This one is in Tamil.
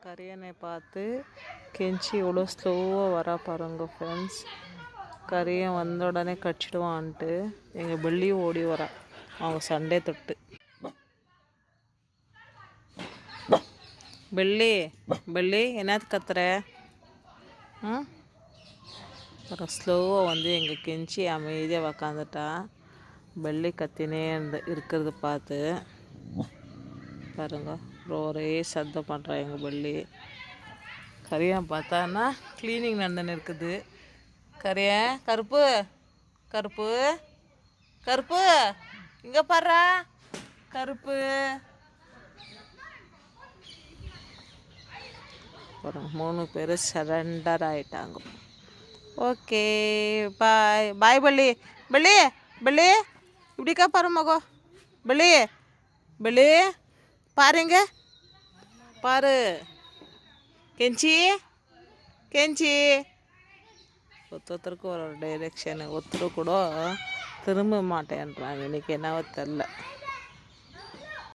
கரியனை பார்த்து கெஞ்சி எவ்வளோ ஸ்லோவாக வரா பாருங்க ஃப்ரெண்ட்ஸ். கரியன் வந்த உடனே கடிச்சிடுவான்ட்டு எங்கள் பெல்லியும் ஓடி வரா அவங்க சண்டே தொட்டு. பெல்லி பெல்லி என்னது கத்துற? அப்புறம் ஸ்லோவாக வந்து எங்கள் கெஞ்சி அமைதியாக உக்காந்துட்டா. பெல்லி கத்தினே இருக்கிறது பார்த்து பாருங்க ஒரே சத்தம் பண்ணுறா எங்கள் பள்ளி. கரியான் பார்த்தான்னா க்ளீனிங் நடந்துன்னு இருக்குது. கரியான் கருப்பு கருப்பு கருப்பு இங்கே பாடுறா கருப்பு. பாருங்க 3 பேர் சரண்டர் ஆகிட்டாங்க. ஓகே பாய் பாய் பள்ளி. பள்ளி பள்ளி இப்படிக்கா பாரு மகோ. பள்ளி பள்ளி பாருங்க பாரு கெஞ்சி கெஞ்சி. ஒருத்தருக்கு ஒரு டைரெக்ஷனு, ஒருத்தர் கூட திரும்ப மாட்டேன்றாங்க. இன்றைக்கி என்னவோ தெரில.